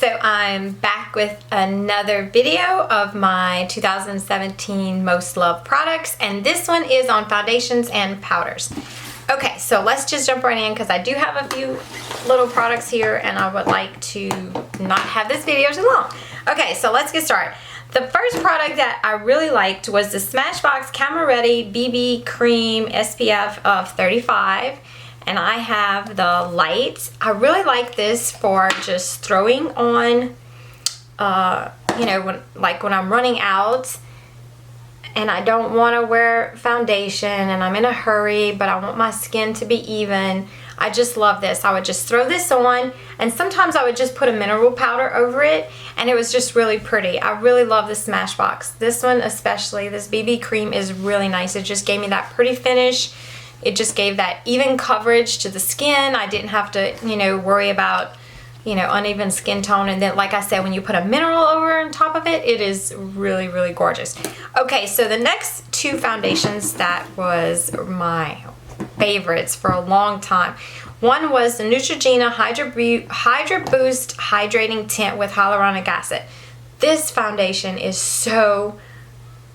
So I'm back with another video of my 2017 most loved products, and this one is on foundations and powders. Okay, so let's just jump right in because I do have a few little products here and I would like to not have this video too long. Okay, so let's get started. The first product that I really liked was the Smashbox Camera Ready BB Cream SPF of 35. And I have the light. I really like this for just throwing on, you know, when I'm running out and I don't want to wear foundation and I'm in a hurry, but I want my skin to be even. I just love this. I would just throw this on, and sometimes I would just put a mineral powder over it, and it was just really pretty. I really love the Smashbox. This one especially, this BB cream is really nice. It just gave me that pretty finish. It just gave that even coverage to the skin. I didn't have to, you know, worry about, you know, uneven skin tone. And then, like I said, when you put a mineral over on top of it, it is really, really gorgeous. Okay, so the next two foundations that was my favorites for a long time. One was the NEUTROGENA Hydra Boost Hydrating Tint with Hyaluronic Acid. This foundation is so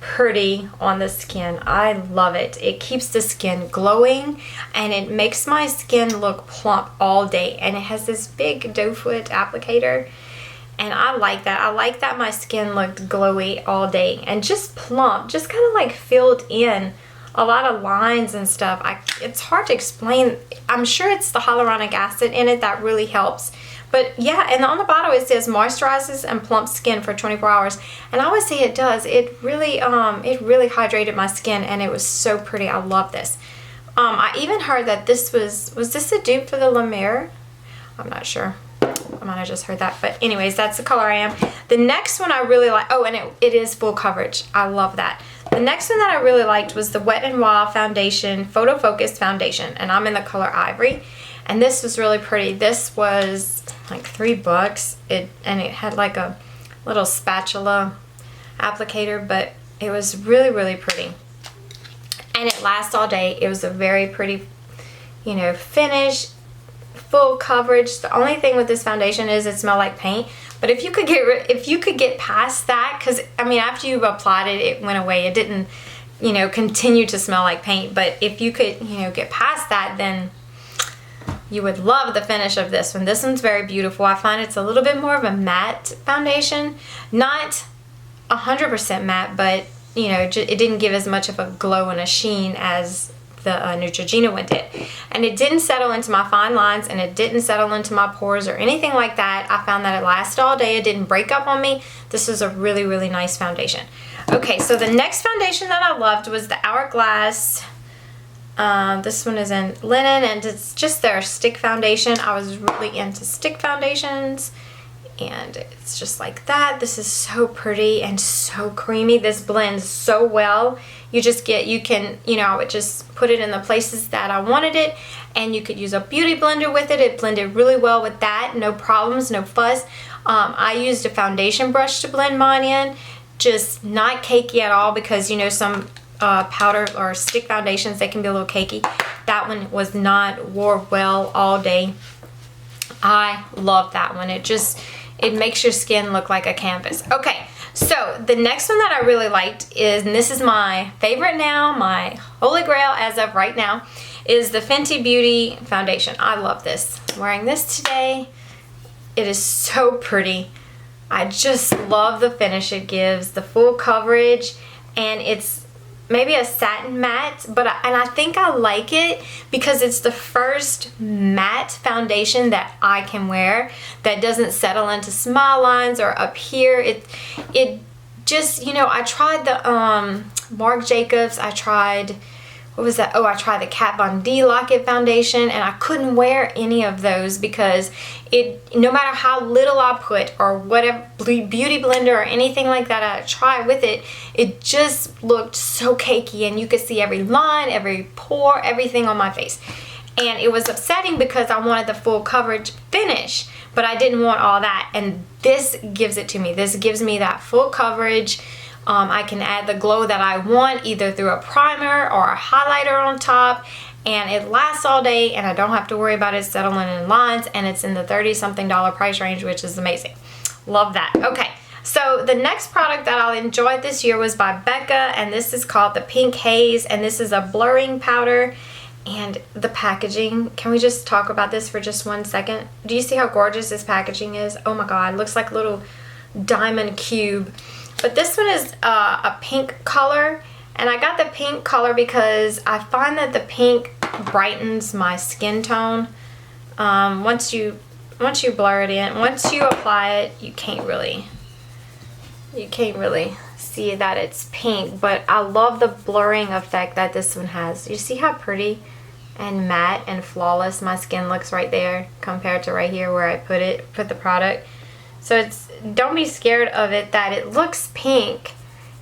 pretty on the skin. I love it. It keeps the skin glowing and it makes my skin look plump all day, and it has this big doe foot applicator, and I like that. I like that my skin looked glowy all day and just plump, just kind of like filled in a lot of lines and stuff. It's hard to explain. I'm sure it's the hyaluronic acid in it that really helps. But yeah, and on the bottle it says moisturizes and plumps skin for 24 hours. And I would say it does. It really hydrated my skin, and it was so pretty. I love this. I even heard that this was this a dupe for the LUMINOUS? I'm not sure. I might have just heard that. But anyways, that's the color I am. The next one I really like, oh, and it is full coverage. I love that. The next one that I really liked was the Wet n Wild Foundation Photo Focus Foundation, and I'm in the color Ivory. And this was really pretty. This was like $3. And it had like a little spatula applicator, but it was really, really pretty. And it lasts all day. It was a very pretty, you know, finish, full coverage. The only thing with this foundation is it smelled like paint. But if you could get past that, because I mean, after you applied it, it went away. It didn't, you know, continue to smell like paint. But if you could, you know, get past that, then you would love the finish of this one. This one's very beautiful. I find it's a little bit more of a matte foundation. Not 100% matte, but, you know, it didn't give as much of a glow and a sheen as the NEUTROGENA one did. And it didn't settle into my fine lines, and it didn't settle into my pores or anything like that. I found that it lasted all day. It didn't break up on me. This is a really, really nice foundation. Okay, so the next foundation that I loved was the HOURGLASS. This one is in linen, and it's just their stick foundation. I was really into stick foundations, and it's just like that. This is so pretty and so creamy. This blends so well. You can, you know, I would just put it in the places that I wanted it, and you could use a beauty blender with it. It blended really well with that. No problems, no fuss. I used a foundation brush to blend mine in. Just not cakey at all, because, you know, some powder or stick foundations, they can be a little cakey. That one was not, wore well all day. I love that one. It makes your skin look like a canvas. Okay, so the next one that I really liked is, and this is my favorite now, my holy grail as of right now, is the Fenty Beauty Foundation. I love this. I'm wearing this today. It is so pretty. I just love the finish it gives, the full coverage, and it's maybe a satin matte, and I think I like it because it's the first matte foundation that I can wear that doesn't settle into smile lines or up here. It just, you know, I tried the Marc Jacobs, I tried, what was that? Oh, I tried the Kat Von D Lock-It foundation, and I couldn't wear any of those because no matter how little I put or whatever beauty blender or anything like that I tried with it, it just looked so cakey, and you could see every line, every pore, everything on my face. And it was upsetting because I wanted the full coverage finish, but I didn't want all that, and this gives it to me. This gives me that full coverage. I can add the glow that I want either through a primer or a highlighter on top, and it lasts all day, and I don't have to worry about it settling in lines, and it's in the $30-something price range, which is amazing. Love that. Okay, so the next product that I enjoyed this year was by BECCA, and this is called the Pink Haze, and this is a blurring powder. And the packaging, can we just talk about this for just 1 second? Do you see how gorgeous this packaging is? Oh my god, it looks like a little diamond cube. But this one is a pink color, and I got the pink color because I find that the pink brightens my skin tone. Once you blur it in, once you apply it, you can't really see that it's pink, but I love the blurring effect that this one has. You see how pretty and matte and flawless my skin looks right there compared to right here where I put the product. So don't be scared of it that it looks pink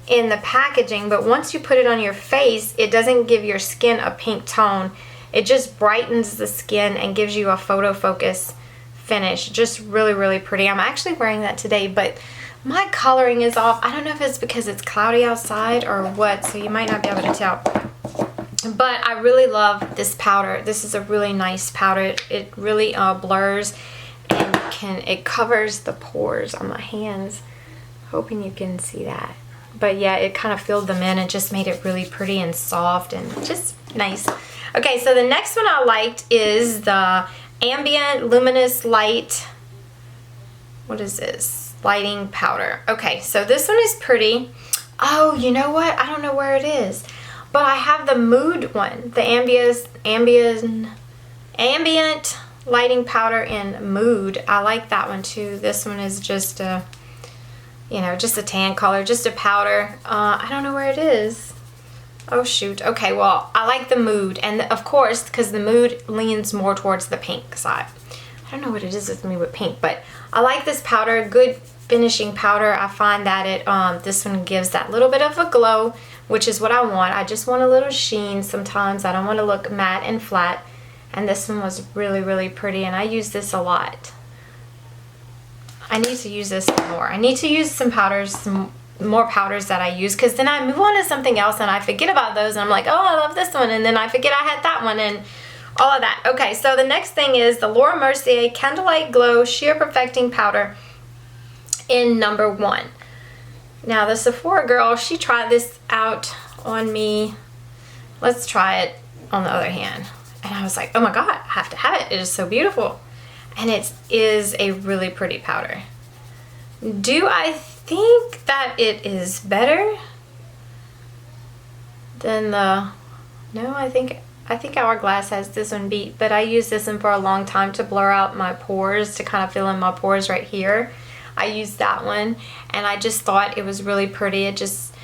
in the packaging, but once you put it on your face, it doesn't give your skin a pink tone. It just brightens the skin and gives you a photo focus finish. Just really, really pretty. I'm actually wearing that today, but my coloring is off. I don't know if it's because it's cloudy outside or what, so you might not be able to tell. But I really love this powder. This is a really nice powder. It really blurs and it covers the pores on my hands. Hoping you can see that. But yeah, it kind of filled them in and just made it really pretty and soft and just nice. Okay, so the next one I liked is the Ambient Luminous Light. What is this? Lighting powder. Okay, so this one is pretty. Oh, you know what? I don't know where it is, but I have the Mood one, the ambient lighting powder in Mood. I like that one too. This one is just a, just a tan color, just a powder. I don't know where it is. Oh shoot. Okay, well, I like the Mood, and of course, because the Mood leans more towards the pink side. I don't know what it is with me with pink, but I like this powder. Good finishing powder. I find that this one gives that little bit of a glow, which is what I want. I just want a little sheen sometimes. I don't want to look matte and flat. And this one was really, really pretty, and I use this a lot. I need to use this more. I need to use some powders, some more powders that I use, because then I move on to something else and I forget about those, and I'm like, oh, I love this one, and then I forget I had that one, and all of that. Okay, so the next thing is the Laura Mercier Candlelight Glow Sheer Perfecting Powder in number 1. Now the Sephora girl, she tried this out on me. Let's try it on the other hand. And I was like, oh my god, I have to have it. It is so beautiful. And it is a really pretty powder. Do I think that it is better than the... No, I think Hourglass has this one beat, but I used this one for a long time to blur out my pores, to kind of fill in my pores right here. I used that one, and I just thought it was really pretty. It just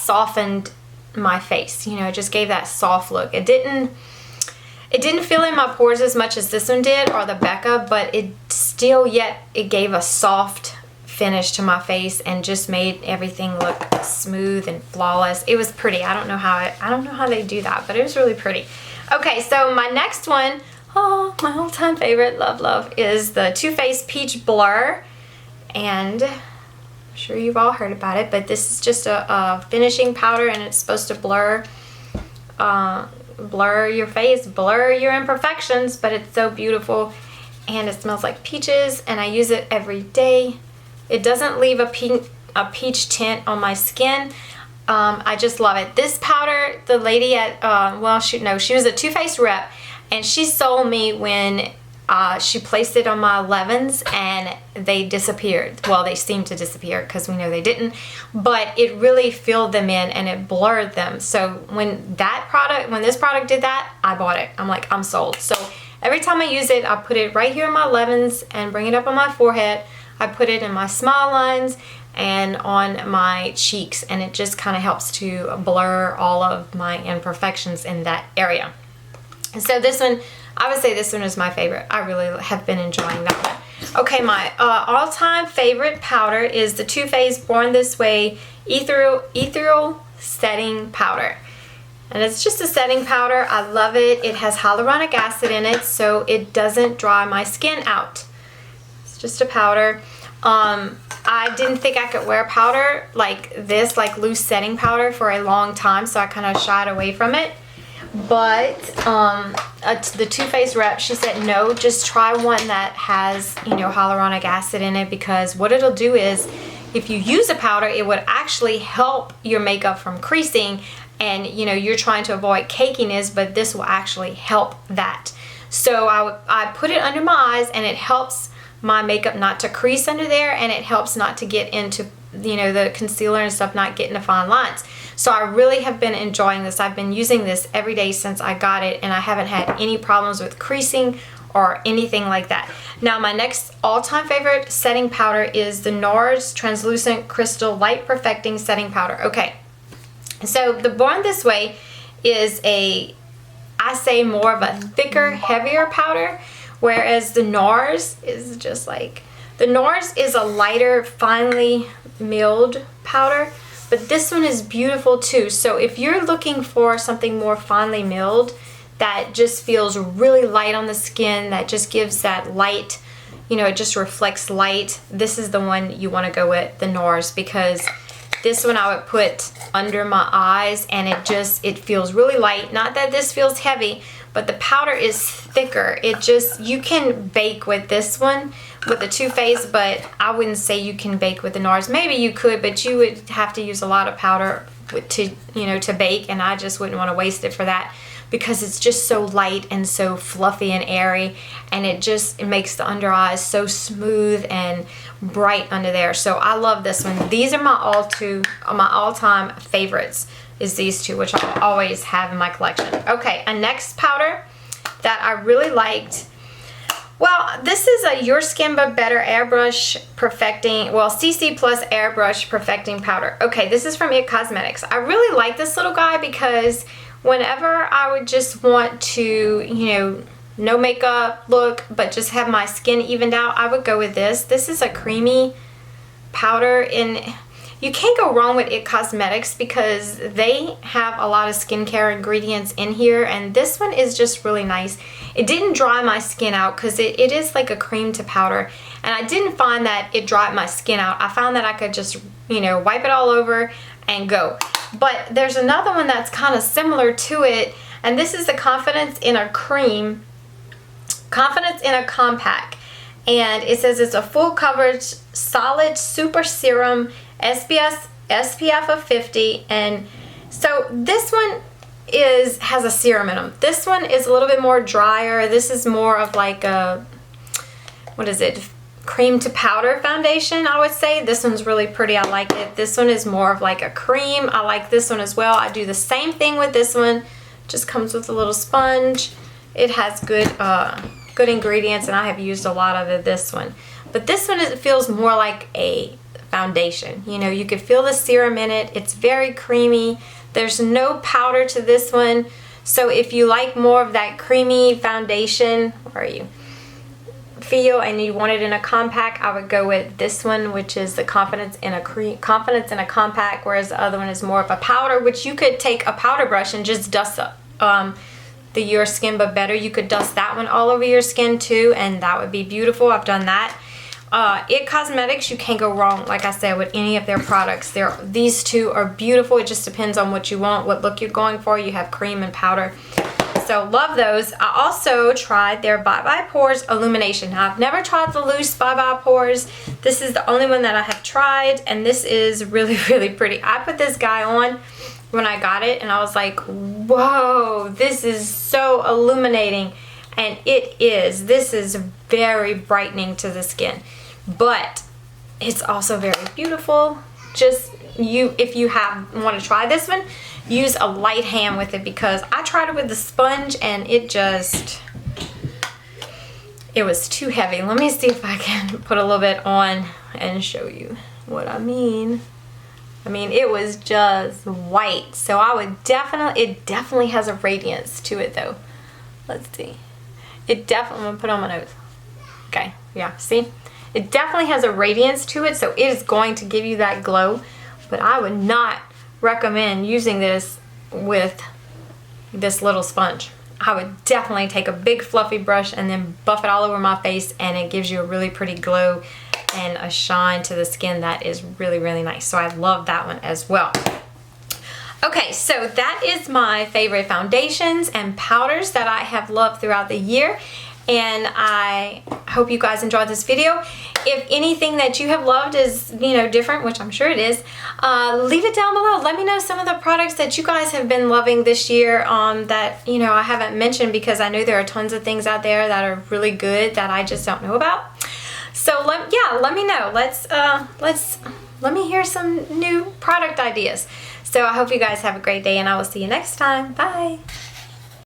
softened my face, it just gave that soft look. It didn't fill in my pores as much as this one did, or the BECCA, but it gave a soft finish to my face and just made everything look smooth and flawless. It was pretty. I don't know how they do that, but it was really pretty. Okay, so my next one, oh, my all-time favorite, love, is the Too Faced Peach Blur. And I'm sure you've all heard about it, but this is just a finishing powder, and it's supposed to blur your face, blur your imperfections, but it's so beautiful, and it smells like peaches, and I use it every day. It doesn't leave a peach tint on my skin. I just love it. This powder, the lady at, she was a Too Faced rep, and she sold me when she placed it on my 11s, and they disappeared. Well, they seemed to disappear because we know they didn't, but it really filled them in and it blurred them. So when this product did that, I bought it. I'm like, I'm sold. So every time I use it, I put it right here on my 11s and bring it up on my forehead. I put it in my smile lines and on my cheeks, and it just kind of helps to blur all of my imperfections in that area. And so this one, I would say this one is my favorite. I really have been enjoying that one. Okay, my all-time favorite powder is the Too Faced Born This Way Ethereal Setting Powder. And it's just a setting powder. I love it. It has hyaluronic acid in it, so it doesn't dry my skin out. It's just a powder. I didn't think I could wear powder like this, like loose setting powder, for a long time, so I kind of shied away from it. But the Too Faced rep, she said, no, just try one that has, you know, hyaluronic acid in it, because what it'll do is if you use a powder, it would actually help your makeup from creasing, and you know, you're trying to avoid cakiness, but this will actually help that. So I put it under my eyes, and it helps my makeup not to crease under there, and it helps not to get into, you know, the concealer and stuff, not getting the fine lines. So I really have been enjoying this. I've been using this every day since I got it, and I haven't had any problems with creasing or anything like that. Now my next all-time favorite setting powder is the NARS Translucent Crystal Light Perfecting Setting Powder. Okay, so the Born This Way is I say more of a thicker, heavier powder, whereas the NARS is just like, the NARS is a lighter, finely milled powder, but this one is beautiful too. So if you're looking for something more finely milled that just feels really light on the skin, that just gives that light, you know, it just reflects light, this is the one you want to go with, the NARS, because this one I would put under my eyes, and it feels really light. Not that this feels heavy, but the powder is thicker. It just, you can bake with this one, with the Too Faced, but I wouldn't say you can bake with the NARS. Maybe you could, but you would have to use a lot of powder to, you know, to bake, and I just wouldn't want to waste it for that, because it's just so light and so fluffy and airy, and it makes the under eyes so smooth and bright under there. So I love this one. These are my all-time favorites, is these two, which I always have in my collection. Okay, a next powder that I really liked. Well, this is a Your Skin But Better Airbrush Perfecting, well, CC Plus Airbrush Perfecting Powder. Okay, this is from IT Cosmetics. I really like this little guy because whenever I would just want to, you know, no makeup look, but just have my skin evened out, I would go with this. This is a creamy powder, and you can't go wrong with IT Cosmetics because they have a lot of skincare ingredients in here, and this one is just really nice. It didn't dry my skin out because it is like a cream to powder, and I didn't find that it dried my skin out. I found that I could just, you know, wipe it all over and go. But there's another one that's kind of similar to it, and this is the Confidence in a Cream, Confidence in a Compact, and it says it's a full coverage solid super serum SPF of 50, and so this one has a serum in them. This one is a little bit more drier. This is more of like a, what is it, cream to powder foundation, I would say. This one's really pretty. I like it. This one is more of like a cream. I like this one as well. I do the same thing with this one. Just comes with a little sponge. It has good ingredients, and I have used a lot of it, this one. But this one, it feels more like a foundation. You know, you could feel the serum in it. It's very creamy. There's no powder to this one. So if you like more of that creamy foundation, where are you, feel, and you want it in a compact, I would go with this one, which is the Confidence in a Compact, whereas the other one is more of a powder, which you could take a powder brush and just dust up. The Your Skin But Better, you could dust that one all over your skin too, and that would be beautiful. I've done that. IT Cosmetics, you can't go wrong, like I said, with any of their products. These two are beautiful. It just depends on what you want, what look you're going for. You have cream and powder. So love those. I also tried their Bye Bye Pores Illumination. Now, I've never tried the loose Bye Bye Pores. This is the only one that I have tried, and this is really, really pretty. I put this guy on when I got it, and I was like, whoa, this is so illuminating. And it is. This is very brightening to the skin, but it's also very beautiful. Just if you want to try this one, use a light hand with it, because I tried it with the sponge and it was too heavy. Let me see if I can put a little bit on and show you what I mean. It was just white. So it definitely has a radiance to it though. Let's see. I'm gonna put it on my nose. Okay, yeah, see? It definitely has a radiance to it, so it is going to give you that glow, but I would not recommend using this with this little sponge. I would definitely take a big fluffy brush and then buff it all over my face, and it gives you a really pretty glow and a shine to the skin that is really, really nice. So I love that one as well. Okay, so that is my favorite foundations and powders that I have loved throughout the year. And I hope you guys enjoyed this video. If anything that you have loved is, different, which I'm sure it is, leave it down below. Let me know some of the products that you guys have been loving this year that, I haven't mentioned, because I know there are tons of things out there that are really good that I just don't know about. So let me know. Let me hear some new product ideas. So I hope you guys have a great day, and I will see you next time. Bye.